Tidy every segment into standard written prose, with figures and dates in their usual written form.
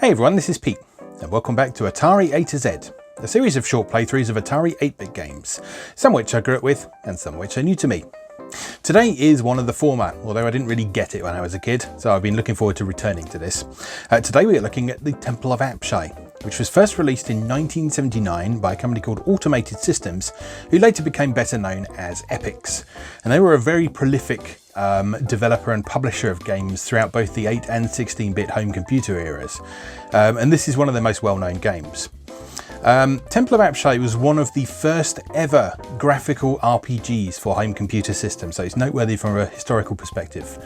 Hey everyone, this is Pete, and welcome back to Atari A to Z, a series of short playthroughs of Atari 8-bit games, some which I grew up with and some which are new to me. Today is one of the former, although I didn't really get it when I was a kid, so I've been looking forward to returning to this. Today we are looking at the Temple of Apshai, which was first released in 1979 by a company called Automated Systems, who later became better known as Epyx. And they were a very prolific developer and publisher of games throughout both the 8 and 16-bit home computer eras. And this is one of their most well-known games. Temple of Apshai was one of the first ever graphical RPGs for home computer systems, so it's noteworthy from a historical perspective.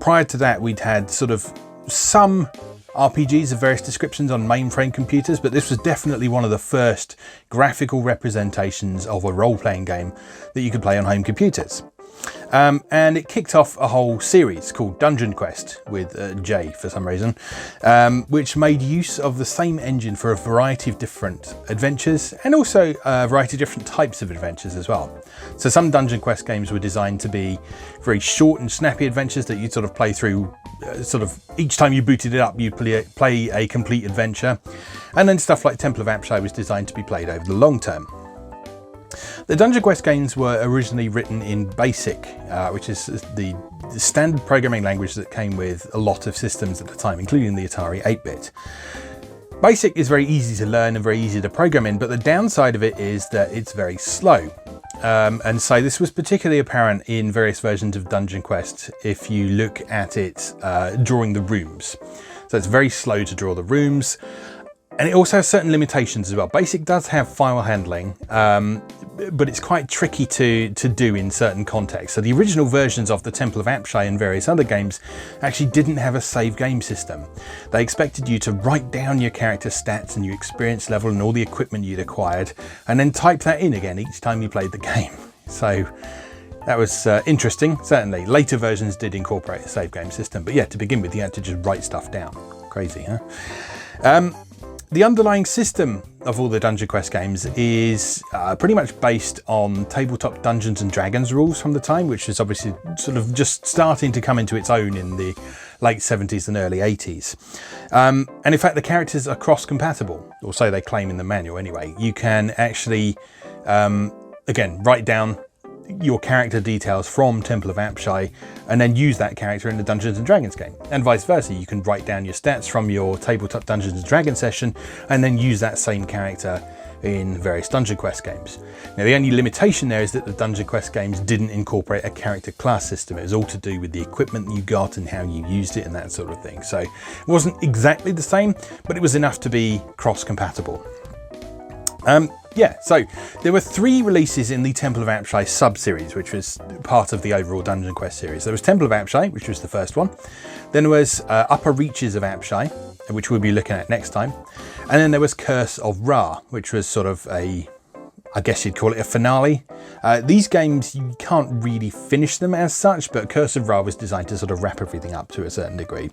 Prior to that, we'd had sort of some RPGs of various descriptions on mainframe computers, but this was definitely one of the first graphical representations of a role-playing game that you could play on home computers. And it kicked off a whole series called Dungeon Quest with J for some reason, which made use of the same engine for a variety of different adventures and also a variety of different types of adventures as well. So some Dungeon Quest games were designed to be very short and snappy adventures that you'd sort of play through sort of each time you booted it up, you'd play a complete adventure. And then stuff like Temple of Apshai was designed to be played over the long term. The Dungeon Quest games were originally written in BASIC, which is the standard programming language that came with a lot of systems at the time, including the Atari 8-bit. BASIC is very easy to learn and very easy to program in, but the downside of it is that it's very slow. And so this was particularly apparent in various versions of Dungeon Quest if you look at it drawing the rooms. So it's very slow to draw the rooms. And it also has certain limitations as well. BASIC does have file handling, but it's quite tricky to do in certain contexts. So the original versions of the Temple of Apshai and various other games actually didn't have a save game system. They expected you to write down your character stats and your experience level and all the equipment you'd acquired, and then type that in again each time you played the game. So that was interesting, certainly. Later versions did incorporate a save game system, but yeah, to begin with, you had to just write stuff down. Crazy, huh? The underlying system of all the Dungeon Quest games is pretty much based on tabletop Dungeons and Dragons rules from the time, which is obviously sort of just starting to come into its own in the late 70s and early 80s. And in fact, the characters are cross-compatible, or so they claim in the manual anyway. You can actually, again, write down your character details from Temple of Apshai and then use that character in the Dungeons and Dragons game, and vice versa. You can write down your stats from your tabletop Dungeons and Dragons session and then use that same character in various Dungeon Quest games. Now the only limitation there is that the Dungeon Quest games didn't incorporate a character class system. It was all to do with the equipment you got and how you used it and that sort of thing. So it wasn't exactly the same, but it was enough to be cross-compatible. Yeah, so there were 3 releases in the Temple of Apshai sub-series, which was part of the overall Dungeon Quest series. There was Temple of Apshai, which was the first one. Then there was Upper Reaches of Apshai, which we'll be looking at next time. And then there was Curse of Ra, which was sort of I guess you'd call it a finale. These games, you can't really finish them as such, but Curse of Ra was designed to sort of wrap everything up to a certain degree.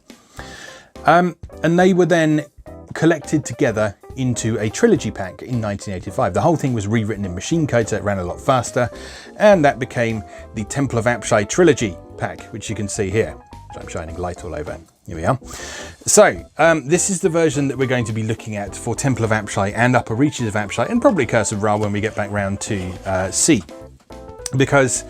And they were then collected together into a trilogy pack in 1985. The whole thing was rewritten in machine code, so it ran a lot faster, and that became the Temple of Apshai Trilogy pack, which you can see here. So I'm shining light all over. Here we are. So this is the version that we're going to be looking at for Temple of Apshai and Upper Reaches of Apshai, and probably Curse of Ra when we get back round to C, because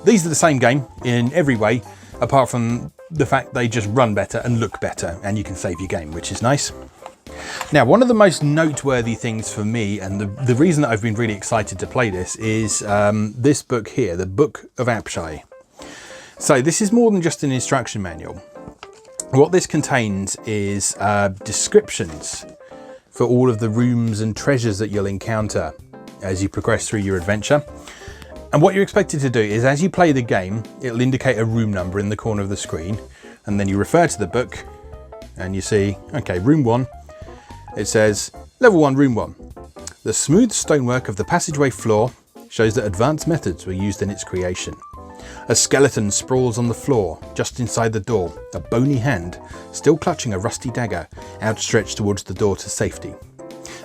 these are the same game in every way, apart from the fact they just run better and look better, and you can save your game, which is nice. Now, one of the most noteworthy things for me, and the reason that I've been really excited to play this, is this book here, the Book of Apshai. So this is more than just an instruction manual. What this contains is descriptions for all of the rooms and treasures that you'll encounter as you progress through your adventure. And what you're expected to do is, as you play the game, it'll indicate a room number in the corner of the screen, and then you refer to the book and you see, okay, room 1. It says, level 1, room 1. The smooth stonework of the passageway floor shows that advanced methods were used in its creation. A skeleton sprawls on the floor, just inside the door, a bony hand, still clutching a rusty dagger, outstretched towards the door to safety.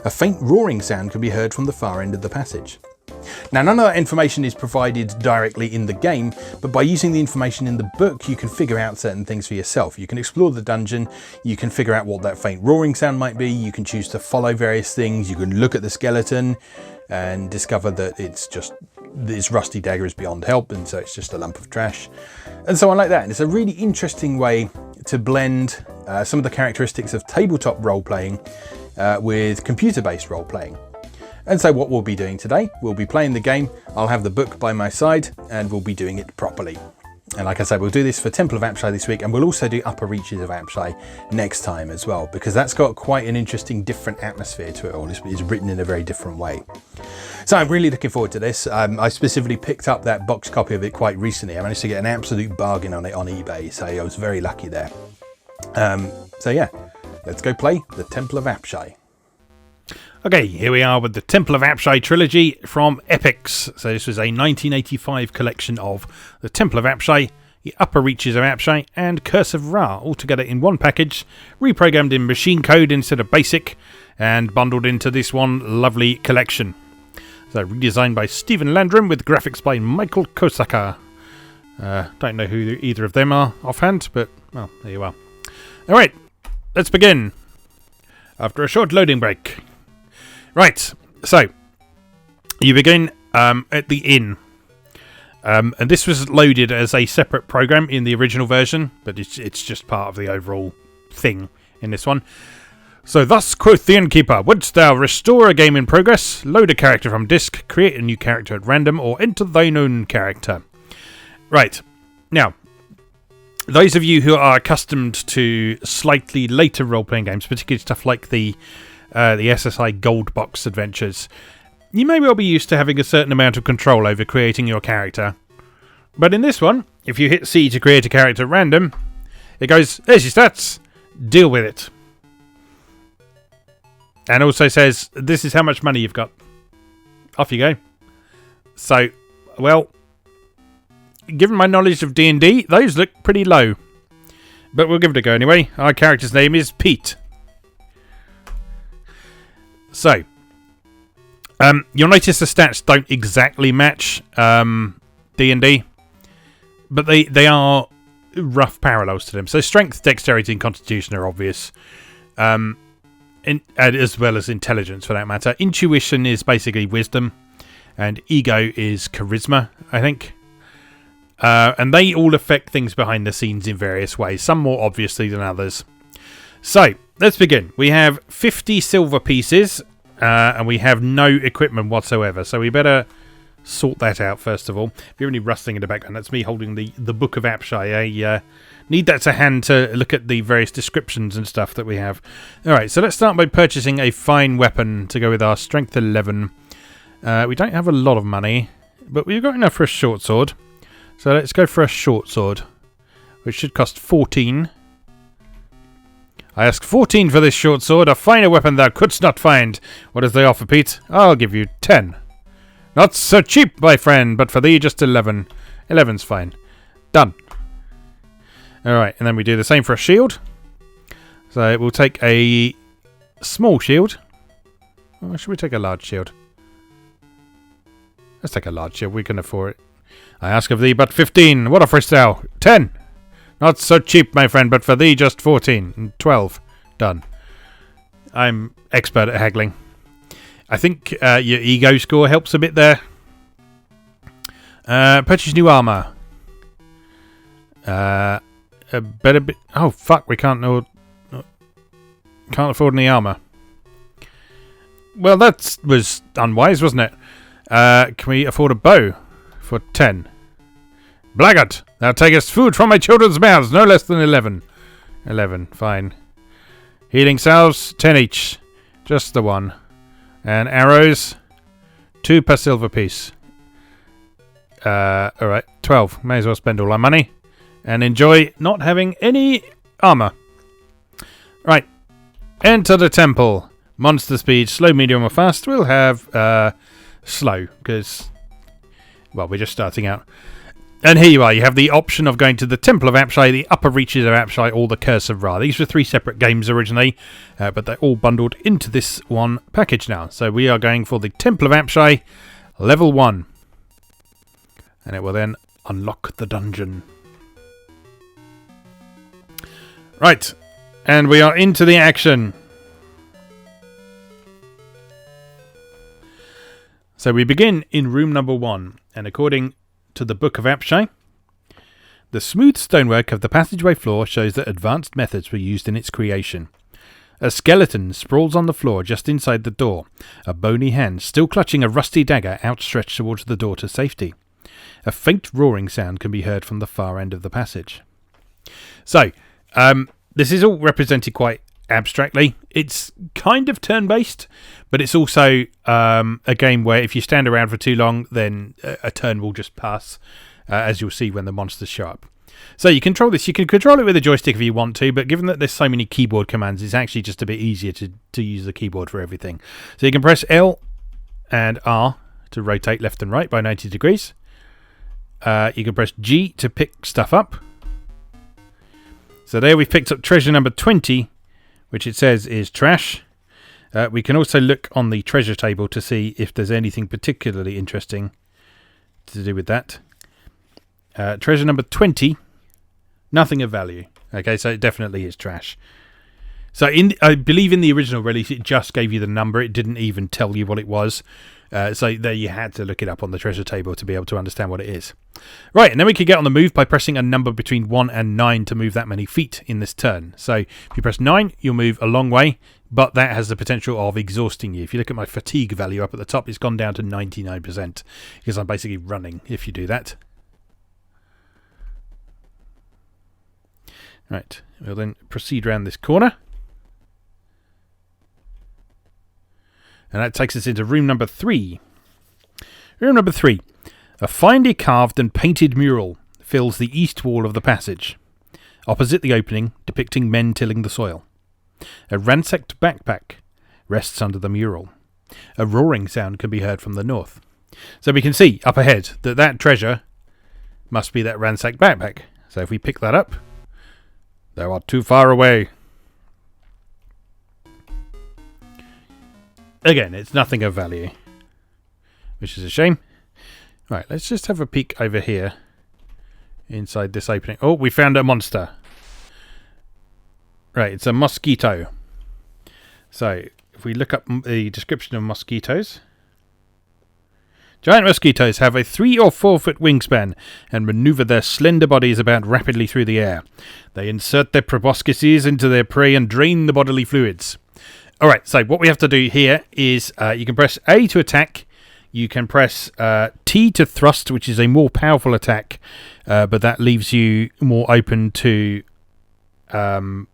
A faint roaring sound can be heard from the far end of the passage. Now, none of that information is provided directly in the game, but by using the information in the book, you can figure out certain things for yourself. You can explore the dungeon, you can figure out what that faint roaring sound might be, you can choose to follow various things, you can look at the skeleton and discover that this rusty dagger is beyond help, and so it's just a lump of trash, and so on like that. And it's a really interesting way to blend some of the characteristics of tabletop role-playing with computer-based role-playing. And so what we'll be doing today, we'll be playing the game, I'll have the book by my side, and we'll be doing it properly. And like I said, we'll do this for Temple of Apshai this week, and we'll also do Upper Reaches of Apshai next time as well, because that's got quite an interesting different atmosphere to it all. It's written in a very different way. So I'm really looking forward to this. I specifically picked up that box copy of it quite recently. I managed to get an absolute bargain on it on eBay, so I was very lucky there. So yeah, let's go play the Temple of Apshai. Okay, here we are with the Temple of Apshai Trilogy from Epix. So this was a 1985 collection of the Temple of Apshai, the Upper Reaches of Apshai, and Curse of Ra, all together in one package, reprogrammed in machine code instead of basic, and bundled into this one lovely collection. So redesigned by Stephen Landrum with graphics by Michael Kosaka. Don't know who either of them are offhand, but well, there you are. Alright, let's begin. After a short loading break. Right, so you begin at the inn, and this was loaded as a separate program in the original version, but it's just part of the overall thing in this one. So thus quoth the innkeeper, wouldst thou restore a game in progress, load a character from disk, create a new character at random, or enter thine own character. Right, now, those of you who are accustomed to slightly later role-playing games, particularly stuff like the SSI Gold Box adventures, you may well be used to having a certain amount of control over creating your character. But in this one, if you hit C to create a character at random, it goes, there's your stats, deal with it. And also says, this is how much money you've got. Off you go. So, well, given my knowledge of D&D, those look pretty low. But we'll give it a go anyway. Our character's name is Pete. So, you'll notice the stats don't exactly match D&D, but they are rough parallels to them. So strength, dexterity, and constitution are obvious, as well as intelligence for that matter. Intuition is basically wisdom, and ego is charisma, I think. And they all affect things behind the scenes in various ways, some more obviously than others. So, let's begin. We have 50 silver pieces, and we have no equipment whatsoever. So we better sort that out first of all. If you're any rustling in the background, that's me holding the Book of Apshai. I need that to hand to look at the various descriptions and stuff that we have. Alright, so let's start by purchasing a fine weapon to go with our strength 11. We don't have a lot of money, but we've got enough for a short sword. So let's go for a short sword, which should cost 14. I ask 14 for this short sword, a finer weapon thou couldst not find. What does they offer, Pete? I'll give you 10. Not so cheap, my friend, but for thee just 11. 11's fine. Done. Alright, and then we do the same for a shield. So we'll take a small shield. Or should we take a large shield? Let's take a large shield, we can afford it. I ask of thee but 15. What offerest thou? 10. Not so cheap, my friend, but for thee just 14. 12. Done. I'm expert at haggling. I think your ego score helps a bit there. Purchase new armour. A better bit. Oh, fuck, we can't afford any armour. Well, that was unwise, wasn't it? Can we afford a bow for 10? Blackguard, thou takest food from my children's mouths, no less than 11. 11, fine. Healing salves, 10 each. Just the one. And arrows, 2 per silver piece. Alright, 12. May as well spend all our money. And enjoy not having any armour. Right. Enter the temple. Monster speed, slow, medium, or fast. We'll have slow, because, well, we're just starting out. And here you are. You have the option of going to the Temple of Apshai, the Upper Reaches of Apshai, or the Curse of Ra. These were 3 separate games originally, but they're all bundled into this one package now. So we are going for the Temple of Apshai, Level 1. And it will then unlock the dungeon. Right. And we are into the action. So we begin in room number 1. And according to the Book of Apshai, the smooth stonework of the passageway floor shows that advanced methods were used in its creation. A skeleton sprawls on the floor just inside the door, a bony hand still clutching a rusty dagger outstretched towards the door to safety. A faint roaring sound can be heard from the far end of the passage. So, this is all represented quite abstractly. It's kind of turn-based, but it's also a game where if you stand around for too long, then a turn will just pass, as you'll see when the monsters show up. So you control this. You can control it with a joystick if you want to, but given that there's so many keyboard commands, it's actually just a bit easier to use the keyboard for everything. So you can press L and R to rotate left and right by 90 degrees. You can press G to pick stuff up. So there we've picked up treasure number 20, which it says is trash. We can also look on the treasure table to see if there's anything particularly interesting to do with that. Treasure number 20, nothing of value. Okay, so it definitely is trash. So I believe in the original release, it just gave you the number. It didn't even tell you what it was. So there you had to look it up on the treasure table to be able to understand what it is. Right, and then we can get on the move by pressing a number between 1 and 9 to move that many feet in this turn. So if you press 9, you'll move a long way, but that has the potential of exhausting you. If you look at my fatigue value up at the top, it's gone down to 99% because I'm basically running if you do that. Right, we'll then proceed around this corner. And that takes us into room number 3. Room number 3. A finely carved and painted mural fills the east wall of the passage, opposite the opening, depicting men tilling the soil. A ransacked backpack rests under the mural. A roaring sound can be heard from the north. So we can see up ahead that treasure must be that ransacked backpack. So if we pick that up, they are too far away. Again, it's nothing of value, which is a shame. Right, let's just have a peek over here inside this opening. Oh, we found a monster. Right, it's a mosquito. So, if we look up the description of mosquitoes. Giant mosquitoes have a 3 or 4 foot wingspan and maneuver their slender bodies about rapidly through the air. They insert their proboscises into their prey and drain the bodily fluids. Alright, so what we have to do here is you can press A to attack. You can press T to thrust, which is a more powerful attack, but that leaves you more open to getting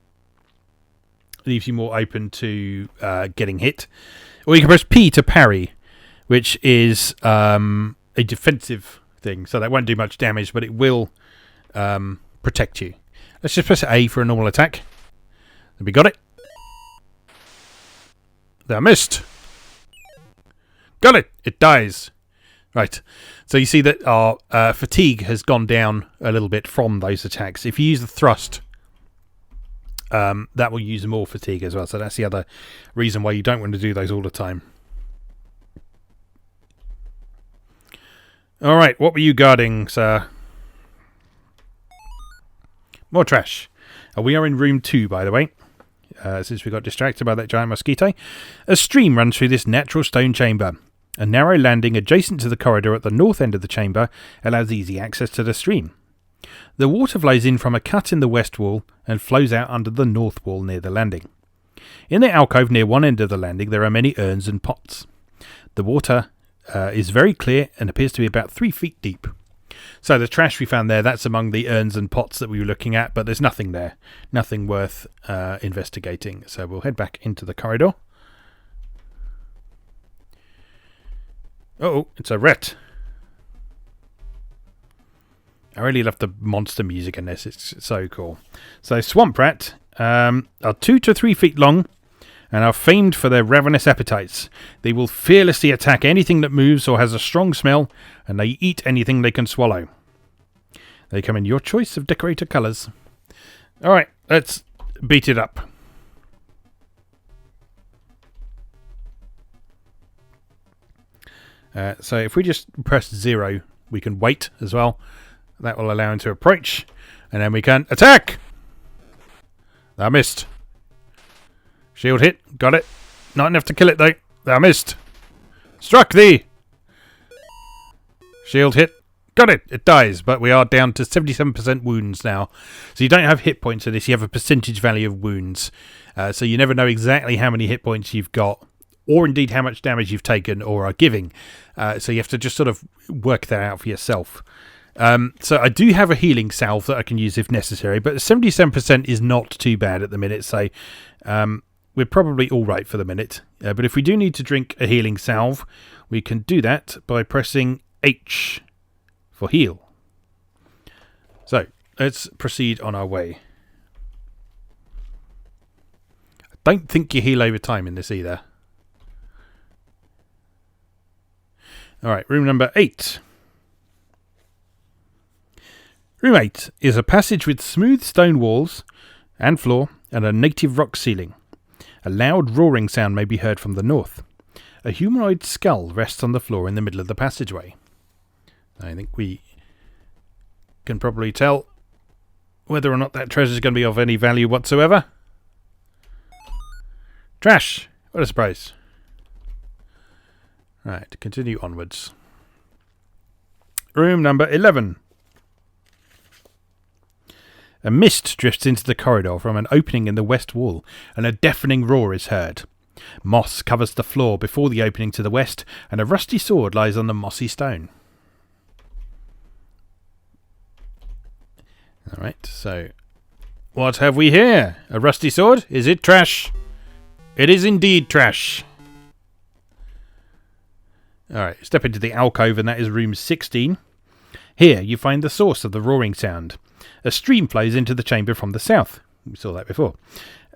hit. Or you can press P to parry, which is a defensive thing, so that won't do much damage, but it will protect you. Let's just press A for a normal attack. Have we got it? I missed. Got it. It dies. Right. So you see that our fatigue has gone down a little bit from those attacks. If you use the thrust, that will use more fatigue as well. So that's the other reason why you don't want to do those all the time. All right. What were you guarding, sir? More trash. We are in room 2, by the way. Since we got distracted by that giant mosquito. A stream runs through this natural stone chamber. A narrow landing adjacent to the corridor at the north end of the chamber allows easy access to the stream. The water flows in from a cut in the west wall and flows out under the north wall near the landing. In the alcove near one end of the landing there are many urns and pots. The water is very clear and appears to be about 3 feet deep. So the trash we found there, that's among the urns and pots that we were looking at, but there's nothing there. Nothing worth investigating. So we'll head back into the corridor. Oh, it's a rat. I really love the monster music in this. It's so cool. So swamp rat are 2 to 3 feet long and are famed for their ravenous appetites. They will fearlessly attack anything that moves or has a strong smell, and they eat anything they can swallow. They come in your choice of decorator colours. Alright, let's beat it up. So if we just press 0, we can wait as well. That will allow him to approach. And then we can attack! I missed. Shield hit. Got it. Not enough to kill it though. I missed. Struck thee! Shield hit. Got it! It dies, but we are down to 77% wounds now. So you don't have hit points for this, you have a percentage value of wounds. So you never know exactly how many hit points you've got, or indeed how much damage you've taken or are giving. So you have to just sort of work that out for yourself. So I do have a healing salve that I can use if necessary, but 77% is not too bad at the minute, so we're probably alright for the minute. But if we do need to drink a healing salve, we can do that by pressing H for heal. So let's proceed on our way. I don't think you heal over time in this either. Alright, room number 8. Room 8 is a passage with smooth stone walls and floor and a native rock ceiling. A loud roaring sound may be heard from the north. A humanoid skull rests on the floor in the middle of the passageway. I think we can probably tell whether or not that treasure is going to be of any value whatsoever. Trash! What a surprise. Right, continue onwards. Room number 11. A mist drifts into the corridor from an opening in the west wall, and a deafening roar is heard. Moss covers the floor before the opening to the west, and a rusty sword lies on the mossy stone. Alright, so what have we here? A rusty sword? Is it trash? It is indeed trash. Alright, step into the alcove, and that is room 16. Here you find the source of the roaring sound. A stream flows into the chamber from the south. We saw that before.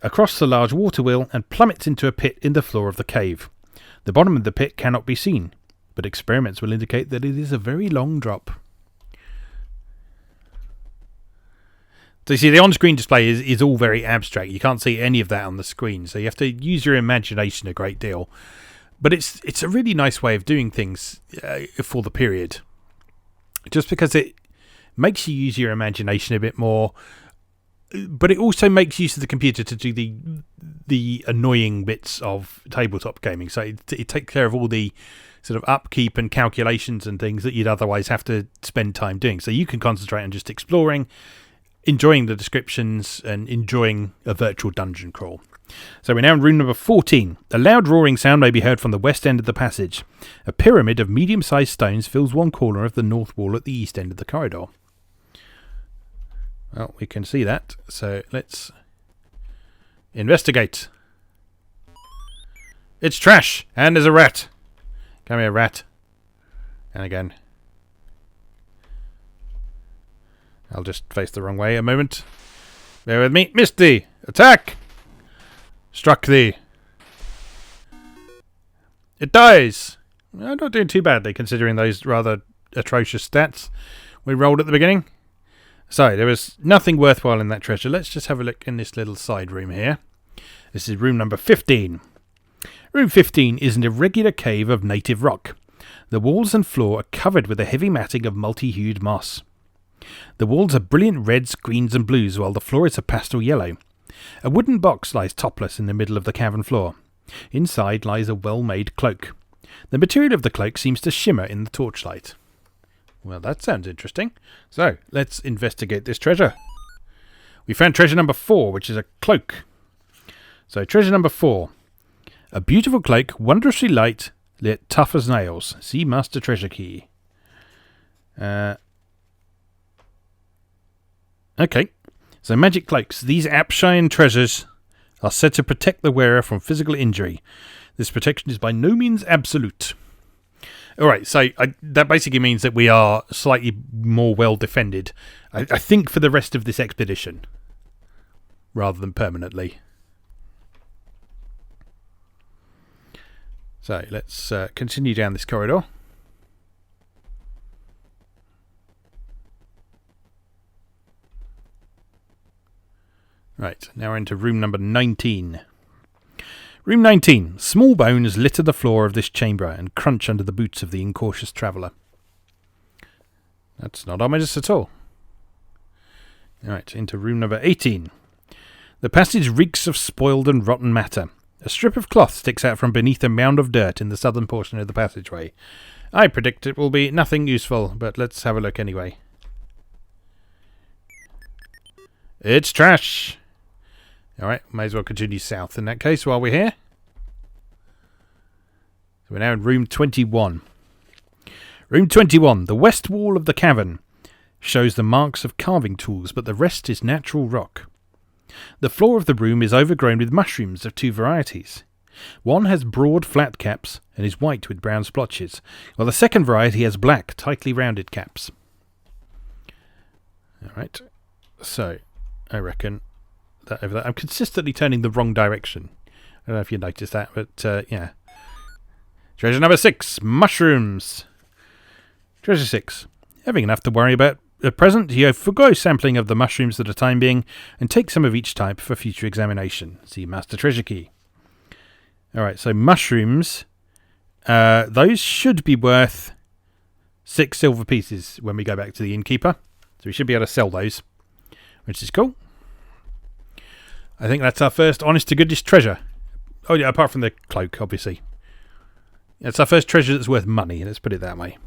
Across the large water wheel and plummets into a pit in the floor of the cave. The bottom of the pit cannot be seen, but experiments will indicate that it is a very long drop. So you see, the on-screen display is all very abstract. You can't see any of that on the screen, so you have to use your imagination a great deal. But it's a really nice way of doing things for the period. Just because it makes you use your imagination a bit more, but it also makes use of the computer to do the annoying bits of tabletop gaming. So it takes care of all the sort of upkeep and calculations and things that you'd otherwise have to spend time doing. So you can concentrate on just exploring, enjoying the descriptions, and enjoying a virtual dungeon crawl. So we're now in room number 14. A loud roaring sound may be heard from the west end of the passage. A pyramid of medium-sized stones fills one corner of the north wall at the east end of the corridor. Well, we can see that, so let's investigate. It's trash, and there's a rat. Come here, rat. And again. I'll just face the wrong way a moment. Bear with me. Misty! Attack! Struck thee. It dies! I'm not doing too badly considering those rather atrocious stats we rolled at the beginning. So, there was nothing worthwhile in that treasure. Let's just have a look in this little side room here. This is room number 15. Room 15 is an irregular cave of native rock. The walls and floor are covered with a heavy matting of multi-hued moss. The walls are brilliant reds, greens and blues, while the floor is a pastel yellow. A wooden box lies topless in the middle of the cavern floor. Inside lies a well-made cloak. The material of the cloak seems to shimmer in the torchlight. Well, that sounds interesting. So, let's investigate this treasure. We found treasure number 4, which is a cloak. So, treasure number 4. A beautiful cloak, wondrously light, lit tough as nails. See Master Treasure Key. Okay. So, magic cloaks. These Apshaian treasures are said to protect the wearer from physical injury. This protection is by no means absolute. Alright, so that basically means that we are slightly more well defended, I think, for the rest of this expedition, rather than permanently. So, let's continue down this corridor. Right, now we're into room number 19. Room 19. Small bones litter the floor of this chamber and crunch under the boots of the incautious traveller. That's not ominous at all. Alright, into room number 18. The passage reeks of spoiled and rotten matter. A strip of cloth sticks out from beneath a mound of dirt in the southern portion of the passageway. I predict it will be nothing useful, but let's have a look anyway. It's trash! Alright, may as well continue south in that case while we're here. So we're now in room 21. Room 21. The west wall of the cavern shows the marks of carving tools, but the rest is natural rock. The floor of the room is overgrown with mushrooms of two varieties. One has broad flat caps and is white with brown splotches, while the second variety has black, tightly rounded caps. Alright, so I reckon that over there. I'm consistently turning the wrong direction. I don't know if you noticed that, but yeah. Treasure number 6, mushrooms. Treasure 6. Having enough to worry about at present, you forgo sampling of the mushrooms for the time being and take some of each type for future examination. See Master Treasure Key. Alright, so mushrooms. Those should be worth 6 silver pieces when we go back to the innkeeper. So we should be able to sell those, which is cool. I think that's our first honest to goodness treasure. Oh yeah, apart from the cloak, obviously. It's our first treasure that's worth money, let's put it that way.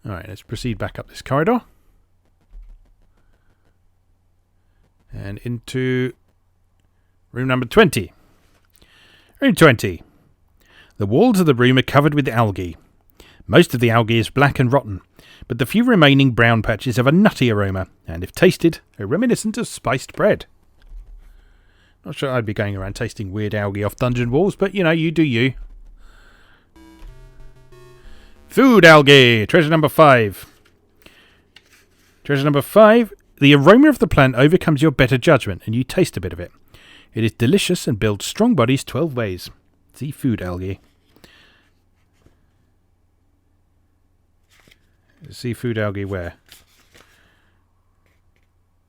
Alright, let's proceed back up this corridor. And into room number 20. Room 20. The walls of the room are covered with algae. Most of the algae is black and rotten, but the few remaining brown patches have a nutty aroma, and if tasted, are reminiscent of spiced bread. Not sure I'd be going around tasting weird algae off dungeon walls, but you know, you do you. Food algae, treasure number 5. Treasure number 5. The aroma of the plant overcomes your better judgment, and you taste a bit of it. It is delicious and builds strong bodies 12 ways. See food algae. Seafood algae where?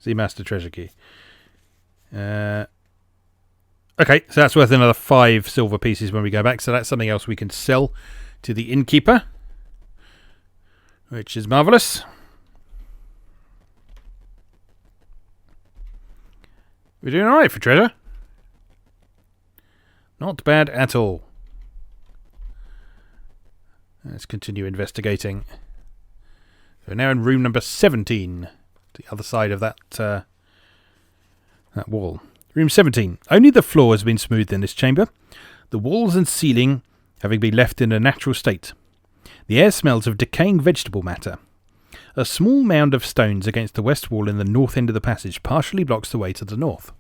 See Master Treasure Key. Okay, so that's worth another 5 silver pieces when we go back. So that's something else we can sell to the innkeeper, which is marvellous. We're doing alright for treasure. Not bad at all. Let's continue investigating. So we're now in room number 17, the other side of that wall. Room 17. Only the floor has been smoothed in this chamber, the walls and ceiling having been left in a natural state. The air smells of decaying vegetable matter. A small mound of stones against the west wall in the north end of the passage partially blocks the way to the north.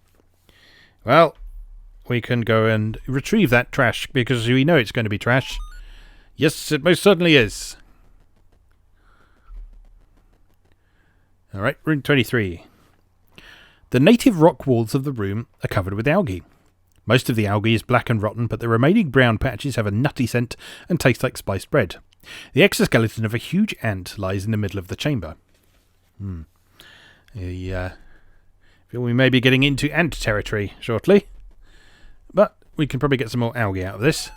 Well, we can go and retrieve that trash because we know it's going to be trash. Yes, it most certainly is. Alright, room 23. The native rock walls of the room are covered with algae. Most of the algae is black and rotten, but the remaining brown patches have a nutty scent and taste like spiced bread. The exoskeleton of a huge ant lies in the middle of the chamber. I feel we may be getting into ant territory shortly. But we can probably get some more algae out of this.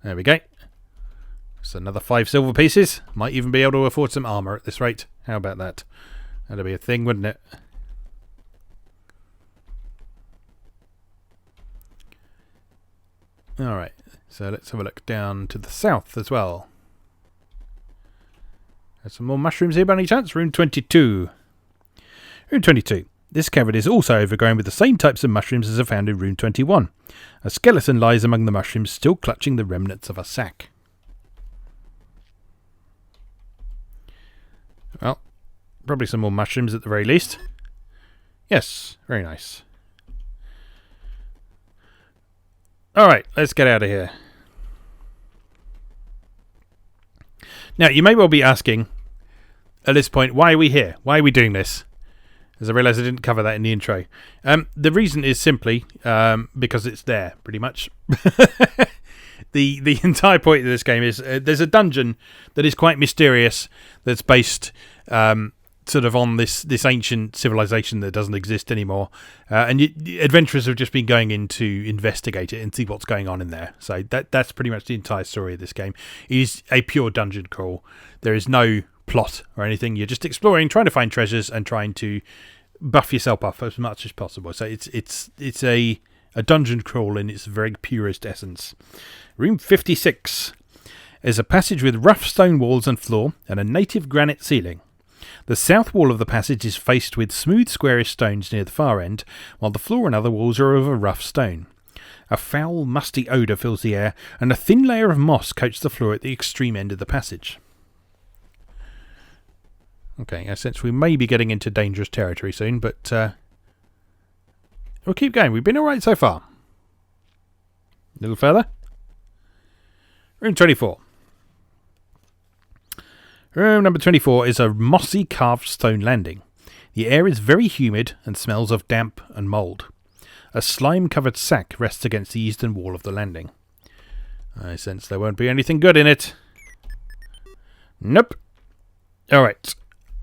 There we go. So another 5 silver pieces. Might even be able to afford some armour at this rate. How about that? That'd be a thing, wouldn't it? Alright, so let's have a look down to the south as well. There's some more mushrooms here by any chance? Room 22. Room 22. This cavern is also overgrown with the same types of mushrooms as are found in room 21. A skeleton lies among the mushrooms, still clutching the remnants of a sack. Well, probably some more mushrooms at the very least. Yes, very nice. Alright, let's get out of here. Now, you may well be asking, at this point, why are we here? Why are we doing this? As I realise I didn't cover that in the intro. The reason is simply because it's there, pretty much. The entire point of this game is there's a dungeon that is quite mysterious that's based to sort of on this ancient civilization that doesn't exist anymore, and adventurers have just been going in to investigate it and see what's going on in there. So that's pretty much the entire story of this game. It is a pure dungeon crawl. There is no plot or anything. You're just exploring, trying to find treasures, and trying to buff yourself up as much as possible. So it's a dungeon crawl in its very purest essence. Room 56 is a passage with rough stone walls and floor and a native granite ceiling. The south wall of the passage is faced with smooth squarish stones near the far end, while the floor and other walls are of a rough stone. A foul, musty odour fills the air, and a thin layer of moss coats the floor at the extreme end of the passage. Okay, I sense we may be getting into dangerous territory soon, but we'll keep going. We've been alright so far. A little further. Room 24. Room number 24 is a mossy carved stone landing. The air is very humid and smells of damp and mould. A slime-covered sack rests against the eastern wall of the landing. I sense there won't be anything good in it. Nope. Alright,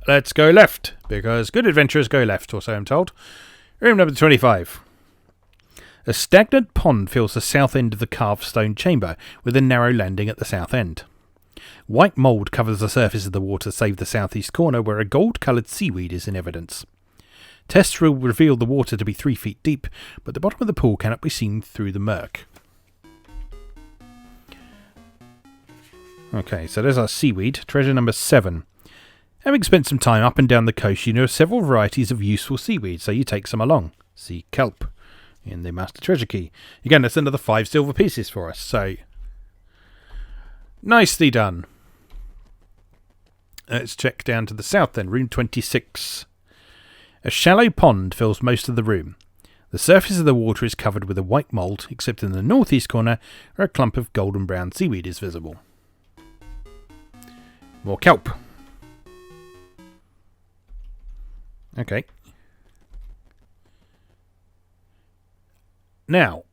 let's go left, because good adventurers go left, or so I'm told. Room number 25. A stagnant pond fills the south end of the carved stone chamber, with a narrow landing at the south end. White mould covers the surface of the water save the southeast corner, where a gold-coloured seaweed is in evidence. Tests will reveal the water to be 3 feet deep, but the bottom of the pool cannot be seen through the murk. Okay, so there's our seaweed, treasure number 7. Having spent some time up and down the coast, you know several varieties of useful seaweed, so you take some along. Sea kelp in the master treasure key. Again, that's another 5 silver pieces for us, so nicely done. Let's check down to the south then, room 26. A shallow pond fills most of the room. The surface of the water is covered with a white mould, except in the northeast corner where a clump of golden brown seaweed is visible. More kelp. Okay. Now,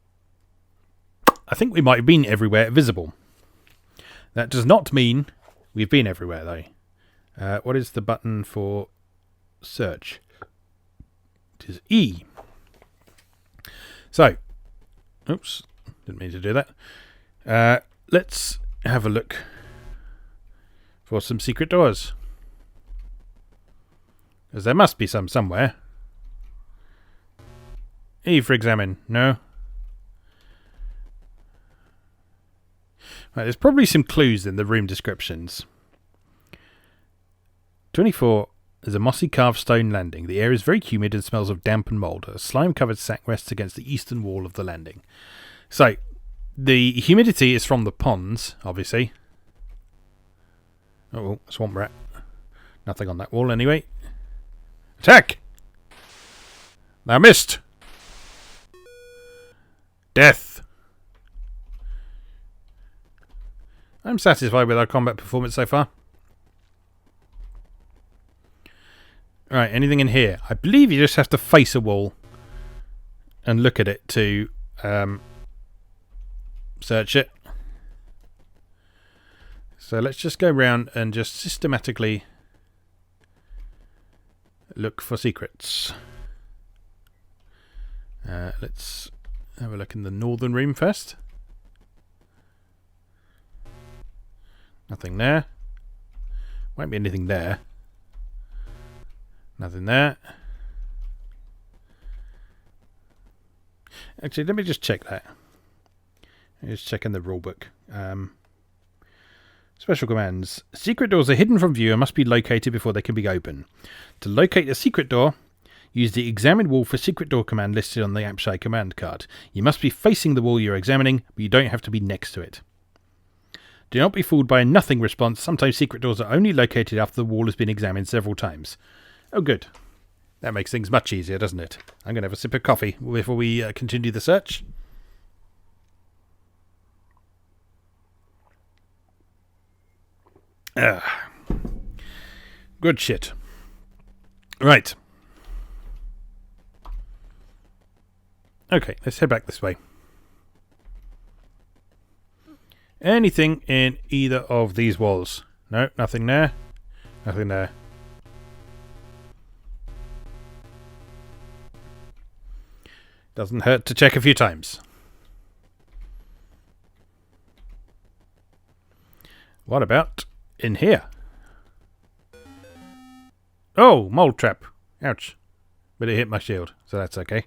I think we might have been everywhere visible. That does not mean we've been everywhere, though. What is the button for search? It is E. So, oops, didn't mean to do that. Let's have a look for some secret doors. Because there must be some somewhere. E for examine. No. Right, there's probably some clues in the room descriptions. 24 is a mossy carved stone landing. The air is very humid and smells of damp and mould. A slime-covered sack rests against the eastern wall of the landing. So, the humidity is from the ponds, obviously. Oh, swamp rat. Nothing on that wall anyway. Attack! Thou missed! Death! I'm satisfied with our combat performance so far. Right, anything in here? I believe you just have to face a wall and look at it to search it. So let's just go around and just systematically look for secrets. Let's have a look in the northern room first. Nothing there. Won't be anything there. Nothing there. Actually, let me just check that. Just checking the rulebook. Special commands. Secret doors are hidden from view and must be located before they can be opened. To locate a secret door, use the examine wall for secret door command listed on the Apshai command card. You must be facing the wall you're examining, but you don't have to be next to it. Do not be fooled by a nothing response. Sometimes secret doors are only located after the wall has been examined several times. Oh, good. That makes things much easier, doesn't it? I'm going to have a sip of coffee before we continue the search. Good shit. Right. Okay, let's head back this way. Anything in either of these walls? No, nothing there. Nothing there. Doesn't hurt to check a few times. What about in here? Oh, mole trap. Ouch. But it hit my shield, so that's okay.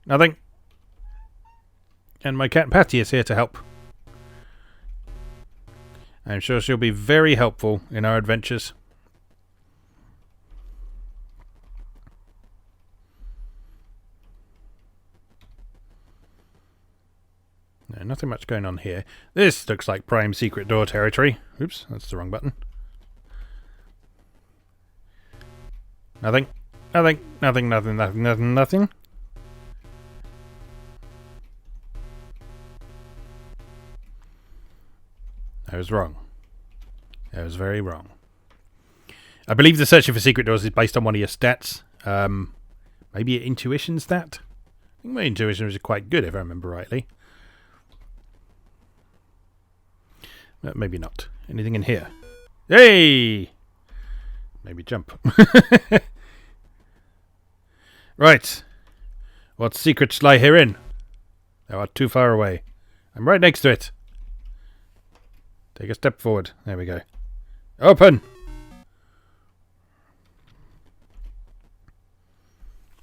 Nothing. And my cat Patty is here to help. I'm sure she'll be very helpful in our adventures. No, nothing much going on here. This looks like prime secret door territory. Oops, that's the wrong button. Nothing. Nothing. Nothing. Nothing. Nothing. Nothing. Nothing. I was wrong. I was very wrong. I believe the searching for secret doors is based on one of your stats. Maybe your intuition stat? I think my intuition was quite good if I remember rightly. Maybe not. Anything in here? Hey! Maybe jump. Right. What secrets lie herein? Thou art too far away. I'm right next to it. Take a step forward. There we go. Open!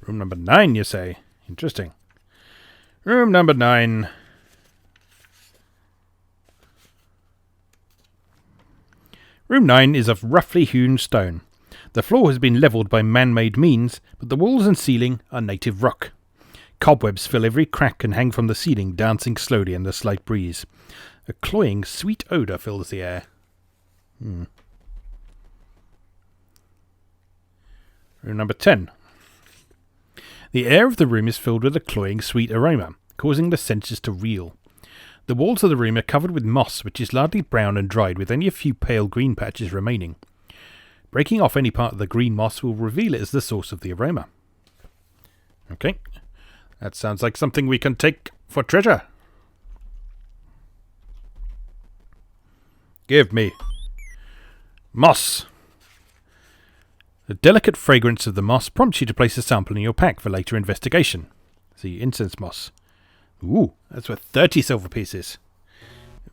Room number 9, you say? Interesting. Room number 9. Room 9 is of roughly hewn stone. The floor has been levelled by man-made means, but the walls and ceiling are native rock. Cobwebs fill every crack and hang from the ceiling, dancing slowly in the slight breeze. A cloying, sweet odour fills the air. Room number 10. The air of the room is filled with a cloying, sweet aroma, causing the senses to reel. The walls of the room are covered with moss, which is largely brown and dried, with only a few pale green patches remaining. Breaking off any part of the green moss will reveal it as the source of the aroma. Okay, that sounds like something we can take for treasure. Give me moss. The delicate fragrance of the moss prompts you to place a sample in your pack for later investigation. See, incense moss. Ooh, that's worth 30 silver pieces.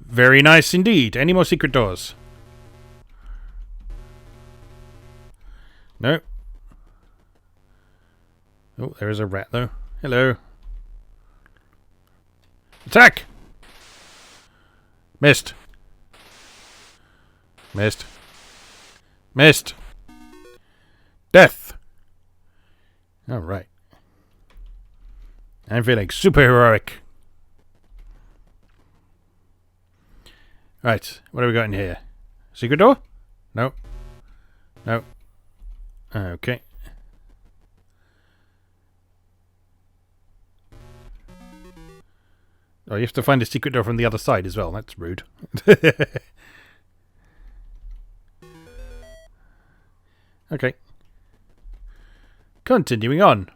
Very nice indeed. Any more secret doors? No. Oh, there is a rat though. Hello. Attack! Missed. Missed. Missed. Death. Alright. I'm feeling super heroic. Right, what have we got in here? Secret door? No. No. Okay. Oh, you have to find a secret door from the other side as well. That's rude. Okay. Continuing on.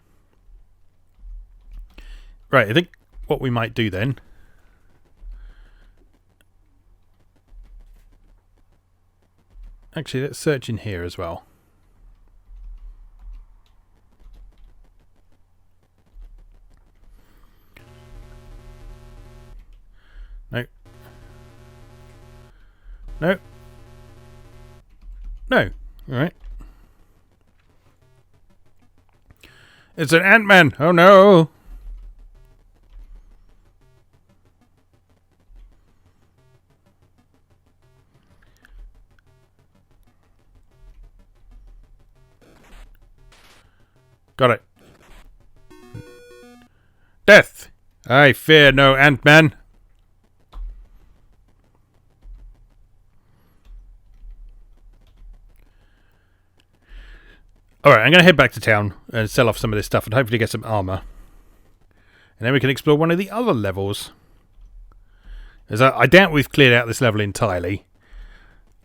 Right, I think what we might do then... Actually, let's search in here as well. No. No. No. Alright. It's an Ant-Man! Oh no! Got it. Death! I fear no Ant-Man. Alright, I'm going to head back to town and sell off some of this stuff and hopefully get some armour. And then we can explore one of the other levels. As I doubt we've cleared out this level entirely.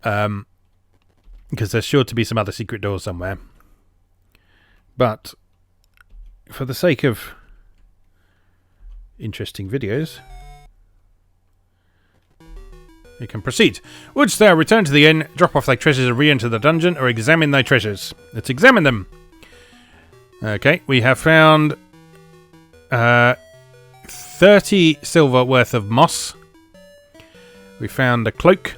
Because there's sure to be some other secret doors somewhere. But, for the sake of interesting videos, we can proceed. Wouldst thou return to the inn, drop off thy treasures and re-enter the dungeon, or examine thy treasures? Let's examine them. Okay, we have found 30 silver worth of moss. We found a cloak.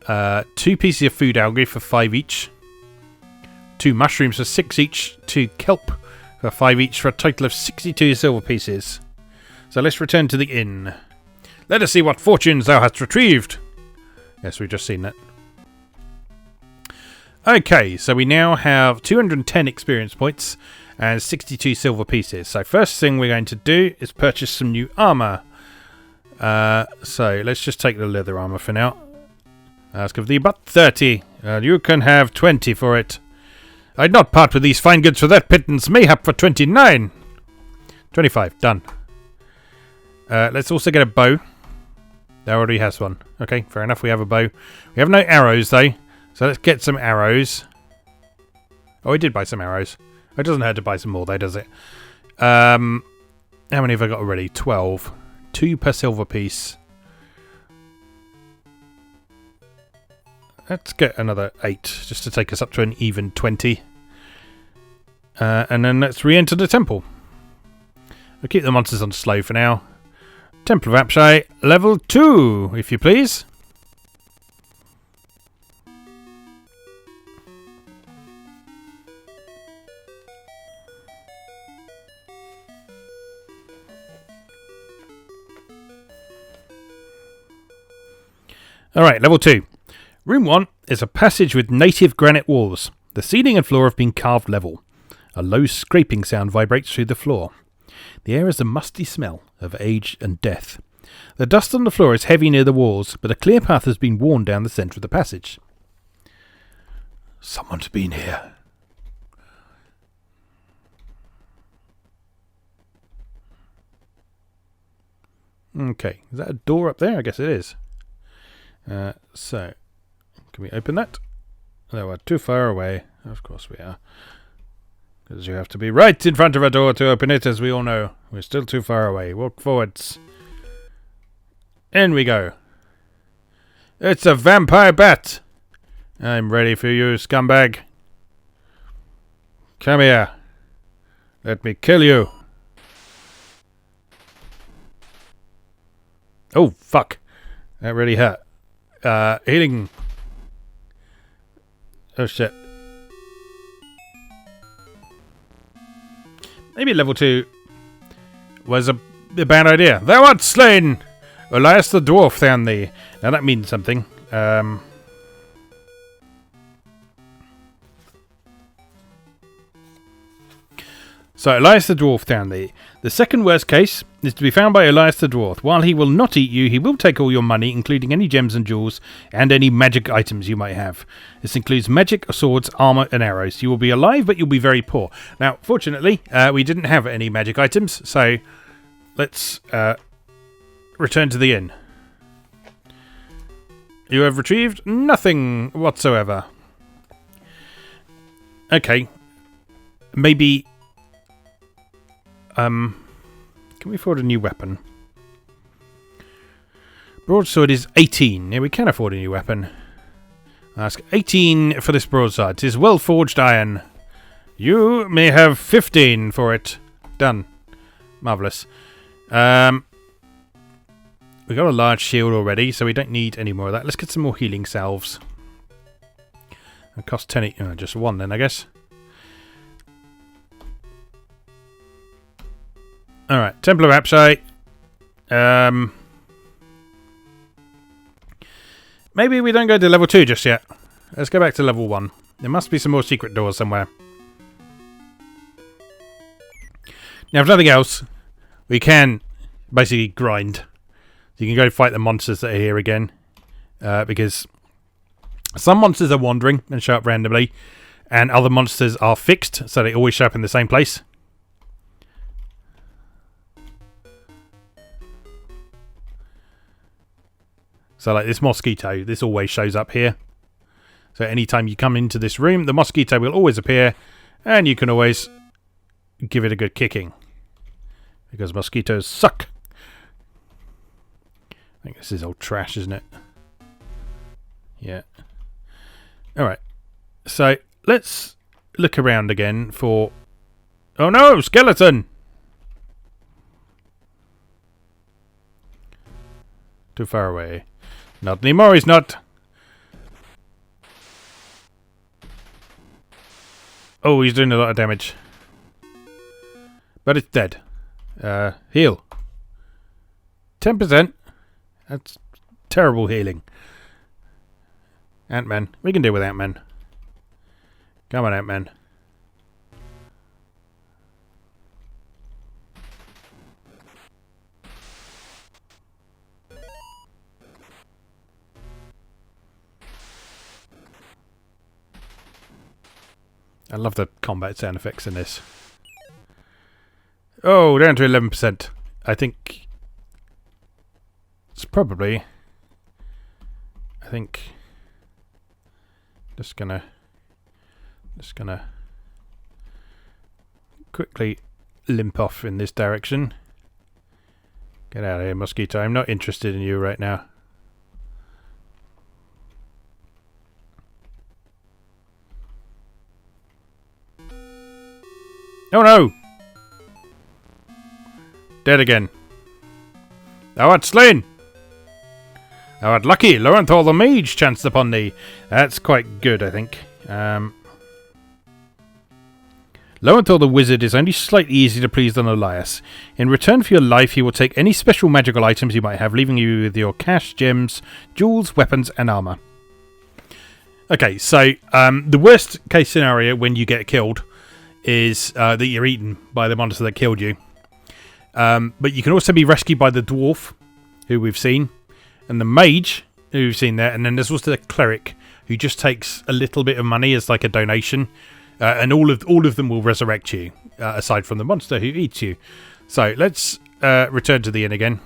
2 pieces of food algae for 5 each. 2 mushrooms for 6 each. 2 kelp for 5 each for a total of 62 silver pieces. So let's return to the inn. Let us see what fortunes thou hast retrieved. Yes, we've just seen that. Okay, so we now have 210 experience points and 62 silver pieces. So first thing we're going to do is purchase some new armour. So let's just take the leather armour for now. Ask of thee but 30. You can have 20 for it. I'd not part with these fine goods for that pittance, mayhap for 29. 25, done. Let's also get a bow. There already has one. Okay, fair enough, we have a bow. We have no arrows though, so let's get some arrows. Oh, we did buy some arrows. It doesn't hurt to buy some more though, does it? How many have I got already? 12. 2 per silver piece. Let's get another 8, just to take us up to an even 20. And then let's re-enter the temple. We'll keep the monsters on slow for now. Temple of Apshai, level 2, if you please. Alright, level 2. Room 1 is a passage with native granite walls. The ceiling and floor have been carved level. A low scraping sound vibrates through the floor. The air has a musty smell of age and death. The dust on the floor is heavy near the walls, but a clear path has been worn down the centre of the passage. Someone's been here. Okay, is that a door up there? I guess it is. So, can we open that? No, we're too far away. Of course we are. Because you have to be right in front of a door to open it, as we all know. We're still too far away. Walk forwards. In we go. It's a vampire bat. I'm ready for you, scumbag. Come here. Let me kill you. Oh, fuck. That really hurt. Healing. Oh, shit. Maybe level 2 was a bad idea. Thou art slain! Elias the dwarf found thee. Now that means something. So Elias the dwarf found thee. The second worst case is to be found by Elias the dwarf. While he will not eat you, he will take all your money, including any gems and jewels, and any magic items you might have. This includes magic, swords, armour, and arrows. You will be alive, but you'll be very poor. Now, fortunately, we didn't have any magic items, so let's return to the inn. You have retrieved nothing whatsoever. Okay. Maybe... can we afford a new weapon? Broadsword is 18. Yeah, we can afford a new weapon. Ask 18 for this broadsword. 'Tis well forged iron. You may have 15 for it. Done. Marvellous. We got a large shield already, so we don't need any more of that. Let's get some more healing salves. It costs 10 each. Oh, just 1 then, I guess. Alright, Temple of Apshai. Maybe we don't go to level 2 just yet. Let's go back to level 1. There must be some more secret doors somewhere. Now, if nothing else, we can basically grind. So you can go fight the monsters that are here again. Because some monsters are wandering and show up randomly. And other monsters are fixed, so they always show up in the same place. So like this mosquito, this always shows up here. So anytime you come into this room, the mosquito will always appear. And you can always give it a good kicking. Because mosquitoes suck. I think this is old trash, isn't it? Yeah. Alright. So let's look around again for... Oh no! Skeleton! Too far away. Not anymore, he's not. Oh, he's doing a lot of damage. But it's dead. Heal. 10%. That's terrible healing. Ant-Man. We can deal with Ant-Man. Come on, Ant-Man. I love the combat sound effects in this. Oh, down to 11%. I think it's probably... Just gonna quickly limp off in this direction. Get out of here, mosquito. I'm not interested in you right now. Oh no! Dead again. Thou art slain! Thou art lucky, Lorenthal the mage chanced upon thee. That's quite good, I think. Lorenthal the wizard is only slightly easier to please than Elias. In return for your life, he will take any special magical items you might have, leaving you with your cash, gems, jewels, weapons, and armour. Okay, so the worst case scenario when you get killed is that you're eaten by the monster that killed you. But you can also be rescued by the dwarf, who we've seen, and the mage, who we've seen there, and then there's also the cleric, who just takes a little bit of money as like a donation, and all of them will resurrect you, aside from the monster who eats you. So let's return to the inn again.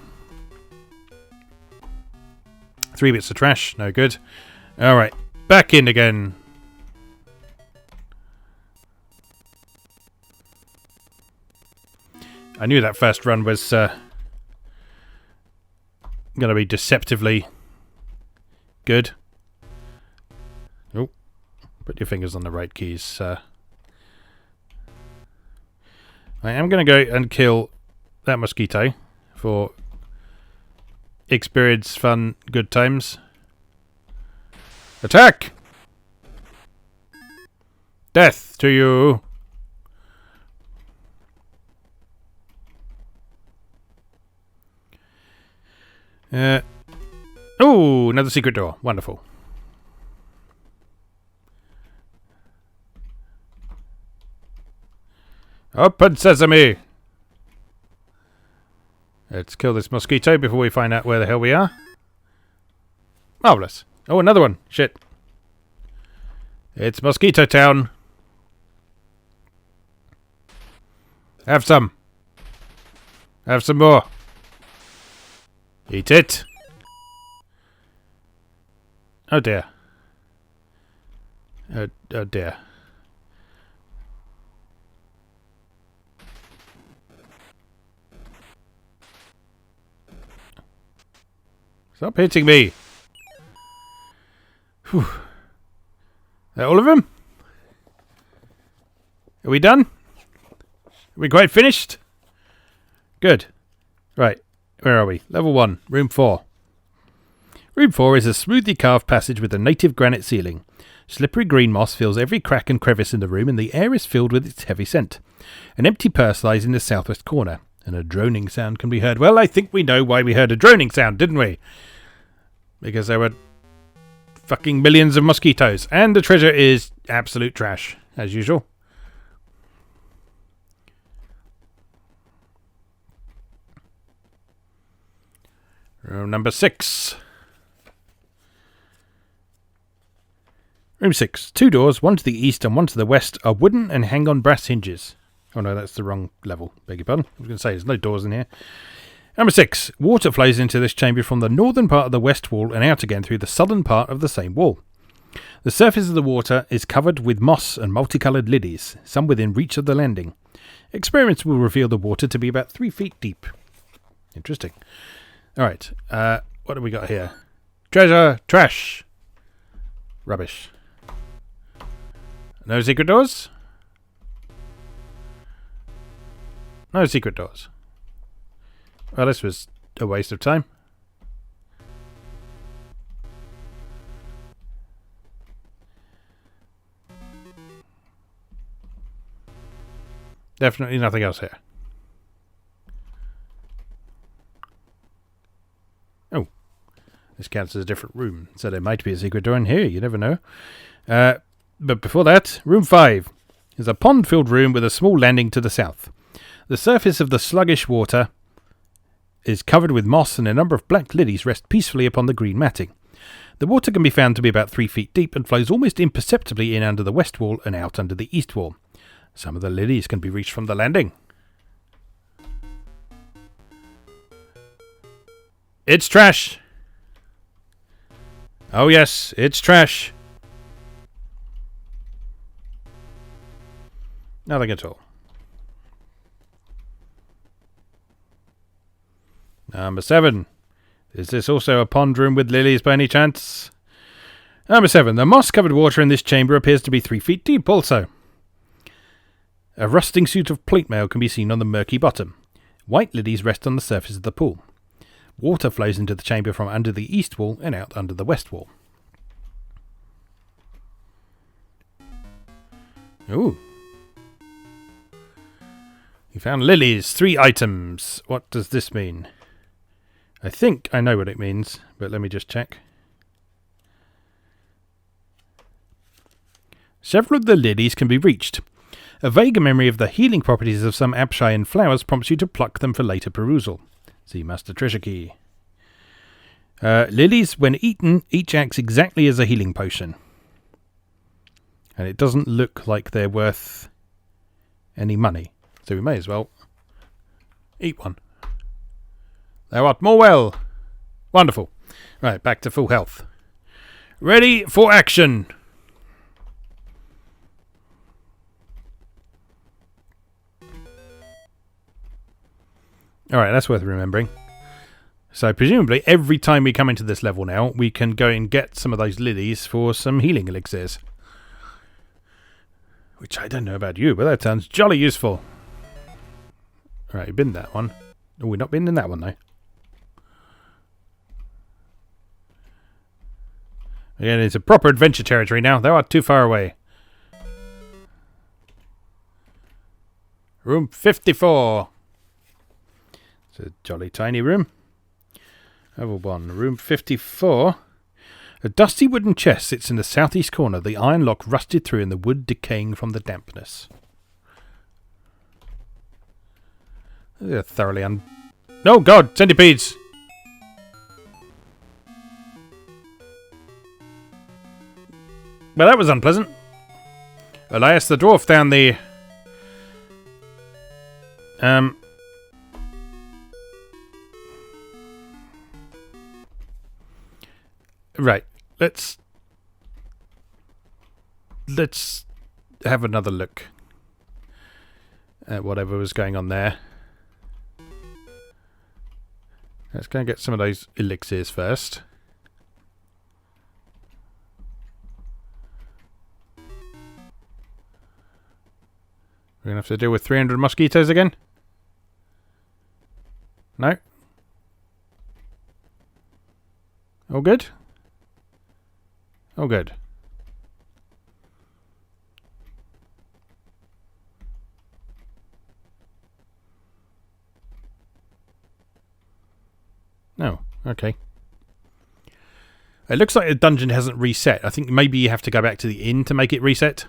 3 bits of trash, no good. All right, back in again. I knew that first run was going to be deceptively good. Oh, put your fingers on the right keys. I am going to go and kill that mosquito for experience, fun, good times. Attack! Death to you! Oh, another secret door. Wonderful. Open sesame! Let's kill this mosquito before we find out where the hell we are. Marvellous. Oh, another one. Shit. It's Mosquito Town. Have some. Have some more. Eat it. Oh dear. Oh dear. Stop hitting me. Whew. That all of them? Are we done? Are we quite finished? Good. Right. Where are we? Level 1, room 4. Room 4 is a smoothly carved passage with a native granite ceiling. Slippery green moss fills every crack and crevice in the room, and the air is filled with its heavy scent. An empty purse lies in the southwest corner, and a droning sound can be heard. Well, I think we know why we heard a droning sound, didn't we? Because there were fucking millions of mosquitoes, and the treasure is absolute trash, as usual. Room number 6. Room 6. 2 doors, one to the east and one to the west, are wooden and hang on brass hinges. Oh no, that's the wrong level. Beg your pardon. I was going to say there's no doors in here. Number 6. Water flows into this chamber from the northern part of the west wall and out again through the southern part of the same wall. The surface of the water is covered with moss and multicoloured lilies, some within reach of the landing. Experiments will reveal the water to be about 3 feet deep. Interesting. Alright, what have we got here? Treasure, trash, rubbish. No secret doors? No secret doors. Well, this was a waste of time. Definitely nothing else here. Oh. This counts as a different room, so there might be a secret door in here, you never know. But before that, room 5 is a pond-filled room with a small landing to the south. The surface of the sluggish water is covered with moss, and a number of black lilies rest peacefully upon the green matting. The water can be found to be about 3 feet deep and flows almost imperceptibly in under the west wall and out under the east wall. Some of the lilies can be reached from the landing. It's trash! Oh yes, it's trash. Nothing at all. Number 7. Is this also a pond room with lilies by any chance? Number 7. The moss-covered water in this chamber appears to be 3 feet deep also. A rusting suit of plate mail can be seen on the murky bottom. White lilies rest on the surface of the pool. Water flows into the chamber from under the east wall and out under the west wall. Ooh. You found lilies. 3 items. What does this mean? I think I know what it means, but let me just check. Several of the lilies can be reached. A vague memory of the healing properties of some Apshai flowers prompts you to pluck them for later perusal. See Master Treasure Key. Lilies, when eaten, each acts exactly as a healing potion. And it doesn't look like they're worth any money. So we may as well eat one. Thou art more well. Wonderful. Right, back to full health. Ready for action. Alright, that's worth remembering. So presumably every time we come into this level now, we can go and get some of those lilies for some healing elixirs. Which I don't know about you, but that sounds jolly useful. Alright, we've been that one. Oh, we've not been in that one though. Again, it's a proper adventure territory now. They are too far away. Room 54. It's a jolly tiny room. Level 1. Room 54. A dusty wooden chest sits in the southeast corner, the iron lock rusted through and the wood decaying from the dampness. They're thoroughly Oh god! Centipedes! Well, that was unpleasant. Elias the dwarf down the... Right. Let's have another look at whatever was going on there. Let's go and get some of those elixirs first. We're going to have to deal with 300 mosquitoes again? No? All good? All good. No, okay. It looks like the dungeon hasn't reset. I think maybe you have to go back to the inn to make it reset.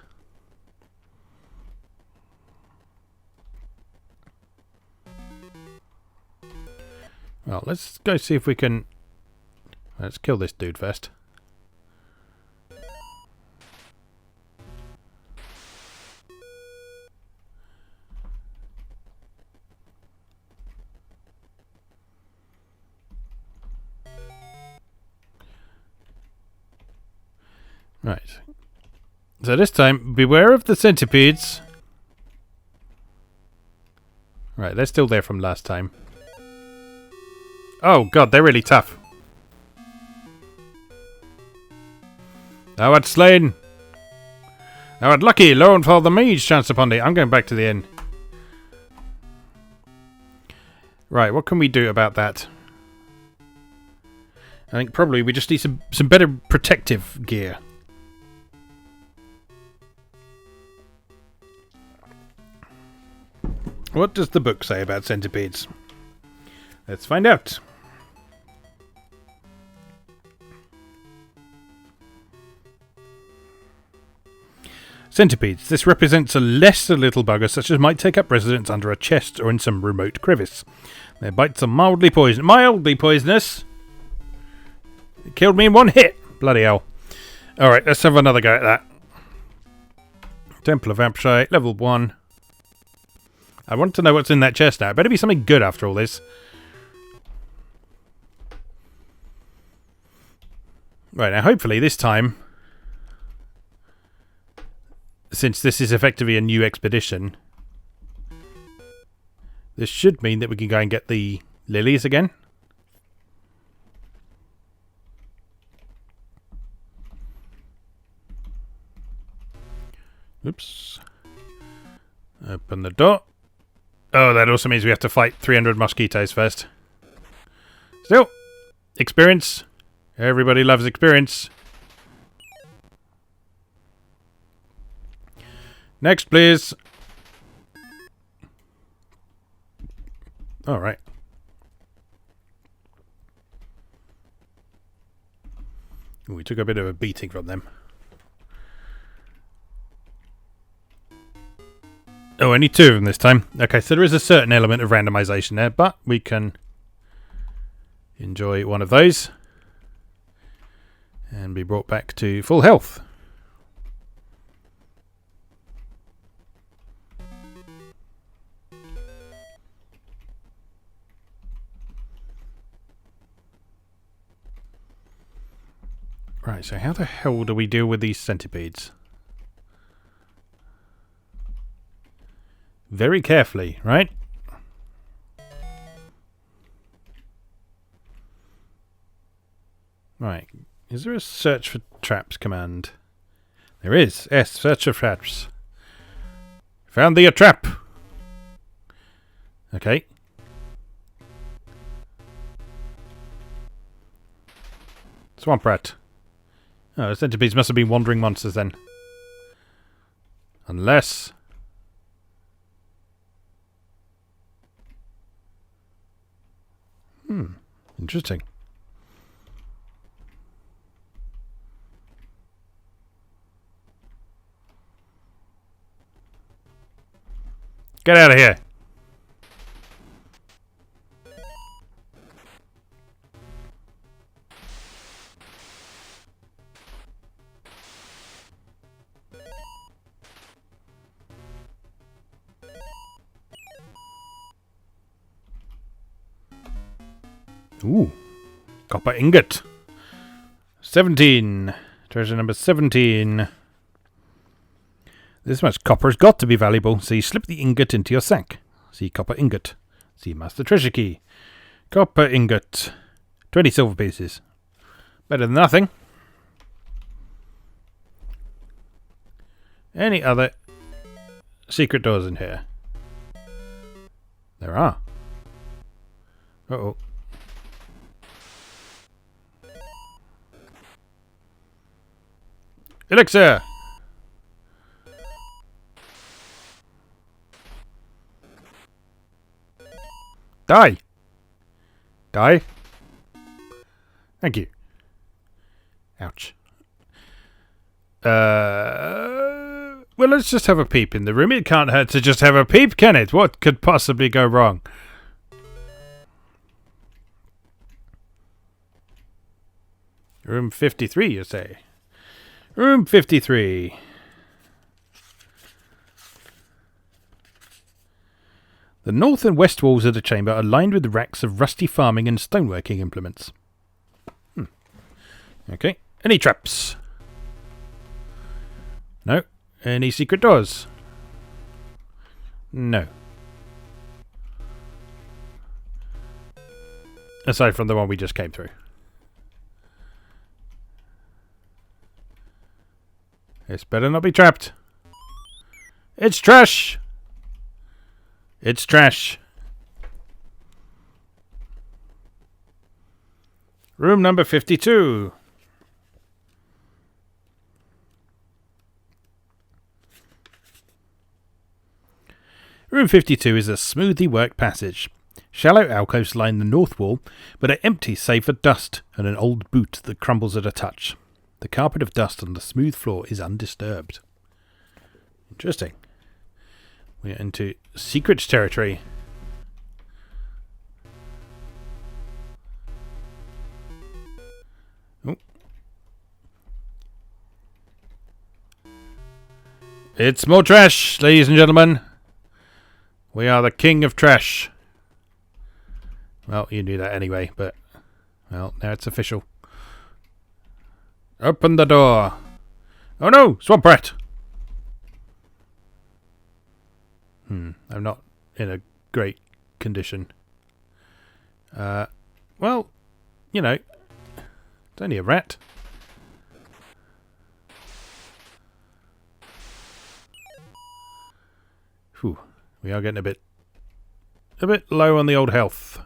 Well, let's go see if we can... Let's kill this dude first. Right. So this time, beware of the centipedes. Right, they're still there from last time. Oh god, they're really tough. Thou art slain. Thou art lucky, lo and fall the mage chanced upon thee. I'm going back to the inn. Right, what can we do about that? I think probably we just need some better protective gear. What does the book say about centipedes? Let's find out. Centipedes. This represents a lesser little bugger such as might take up residence under a chest or in some remote crevice. Their bites are mildly poisonous. It killed me in one hit. Bloody hell. Alright, let's have another go at that. Temple of Apshai, level 1. I want to know what's in that chest now. It better be something good after all this. Right, now hopefully this time, since this is effectively a new expedition, this should mean that we can go and get the lilies again. Oops. Open the door. Oh, that also means we have to fight 300 mosquitoes first. Still, experience. Everybody loves experience. Next, please. All right. We took a bit of a beating from them. Oh, only 2 of them this time. Okay, so there is a certain element of randomization there, but we can enjoy one of those and be brought back to full health. Right, so how the hell do we deal with these centipedes? Very carefully, right? Right. Is there a search for traps command? There is. Yes, search for traps. Found thee a trap. Okay. Swamp rat. Oh, the centipedes must have been wandering monsters then. Unless... interesting. Get out of here. Ooh. Copper ingot. 17. Treasure number 17. This much copper's got to be valuable, so you slip the ingot into your sack. See copper ingot. See master treasure key. Copper ingot. 20 silver pieces. Better than nothing. Any other secret doors in here? There are. Uh-oh. Elixir! Die! Die! Thank you. Ouch. Well, let's just have a peep in the room. It can't hurt to just have a peep, can it? What could possibly go wrong? Room 53, you say? Room 53. The north and west walls of the chamber are lined with racks of rusty farming and stoneworking implements. Okay. Any traps? No. Any secret doors? No. Aside from the one we just came through. This better not be trapped. It's trash! It's trash. Room number 52. Room 52 is a smoothly worked passage. Shallow alcoves line the north wall, but are empty save for dust and an old boot that crumbles at a touch. The carpet of dust on the smooth floor is undisturbed. Interesting. We're into secret territory. Oh. It's more trash, ladies and gentlemen. We are the king of trash. Well, you knew that anyway, but... well, now it's official. Open the door. Oh no! Swamp rat! I'm not in a great condition. Well, you know, it's only a rat. Whew, we are getting a bit low on the old health.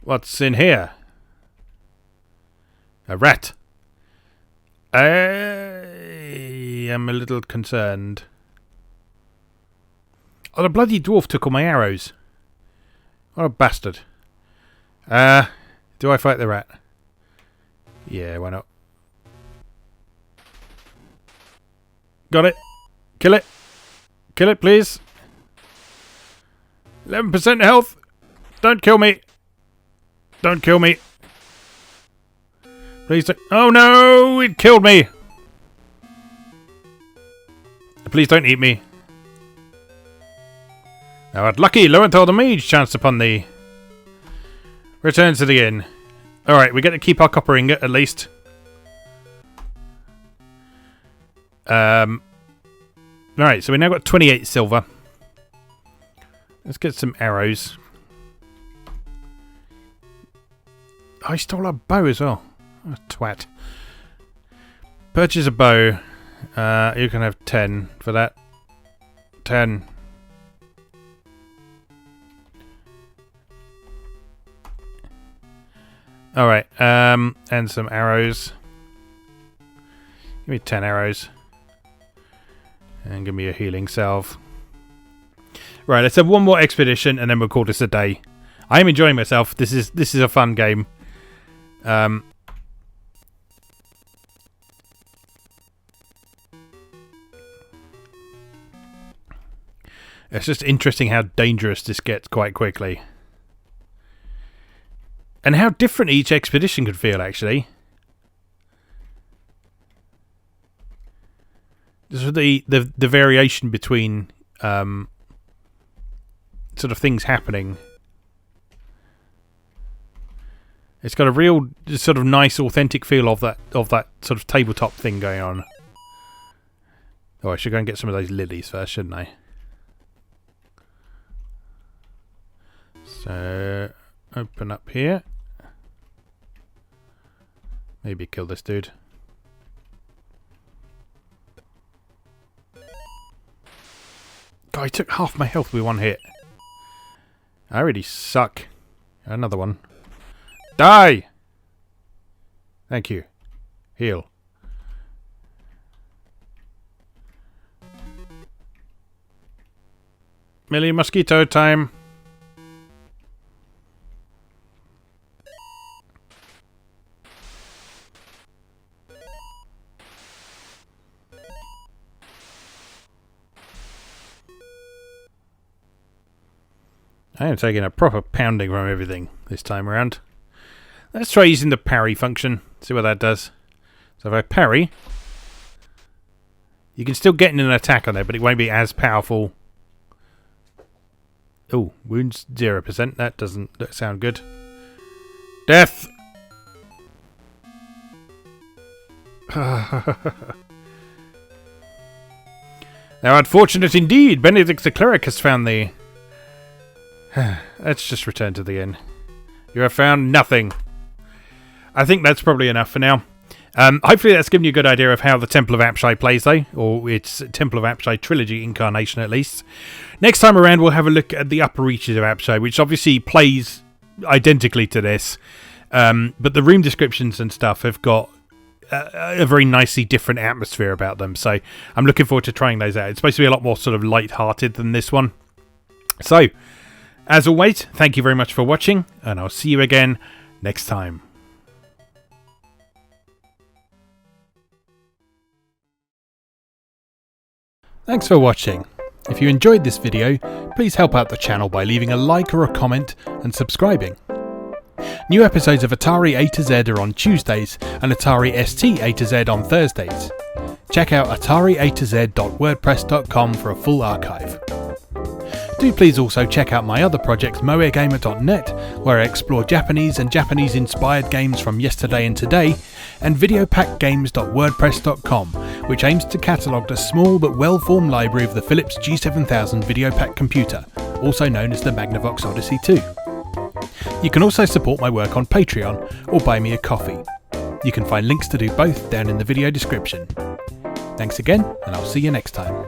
What's in here? A rat. I am a little concerned. Oh, the bloody dwarf took all my arrows. What a bastard. Do I fight the rat? Yeah, why not? Got it. Kill it. Kill it, please. 11% health. Don't kill me. Don't kill me. Please don't. Oh no, it killed me. Please don't eat me. Thou art lucky, Lowenthal the mage chanced upon thee. Return to the inn. Alright, we get to keep our copper ingot at least. Alright, so we now got 28 silver. Let's get some arrows. I stole a bow as well. Oh, twat. Purchase a bow. You can have 10 for that. 10. Alright, and some arrows. Give me 10 arrows. And give me a healing salve. Right, let's have one more expedition and then we'll call this a day. I am enjoying myself. This is a fun game. It's just interesting how dangerous this gets quite quickly. And how different each expedition could feel, actually. This is the variation between sort of things happening. It's got a real sort of nice, authentic feel of that sort of tabletop thing going on. Oh, I should go and get some of those lilies first, shouldn't I? So, open up here. Maybe kill this dude. God, I took half my health with one hit. I really suck. Another one. Die! Thank you. Heal. Millie mosquito time. I am taking a proper pounding from everything this time around. Let's try using the parry function. See what that does. So if I parry, you can still get an attack on there, but it won't be as powerful. Oh, wounds 0%. That doesn't sound good. Death! Thou art fortunate indeed. Benedict the cleric has found thee. Let's just return to the inn. You have found nothing. I think that's probably enough for now. Hopefully that's given you a good idea of how the Temple of Apshai plays, though. Or its Temple of Apshai Trilogy incarnation, at least. Next time around, we'll have a look at the upper reaches of Apshai, which obviously plays identically to this. But the room descriptions and stuff have got a very nicely different atmosphere about them. So I'm looking forward to trying those out. It's supposed to be a lot more sort of light-hearted than this one. So, as always, thank you very much for watching, and I'll see you again next time. Thanks for watching. If you enjoyed this video, please help out the channel by leaving a like or a comment and subscribing. New episodes of Atari A to Z are on Tuesdays and Atari ST A to Z on Thursdays. Check out atariatoz.wordpress.com for a full archive. Do please also check out my other projects moegamer.net, where I explore Japanese and Japanese-inspired games from yesterday and today, and videopackgames.wordpress.com, which aims to catalogue a small but well-formed library of the Philips G7000 Videopack computer, also known as the Magnavox Odyssey 2. You can also support my work on Patreon or buy me a coffee. You can find links to do both down in the video description. Thanks again, and I'll see you next time.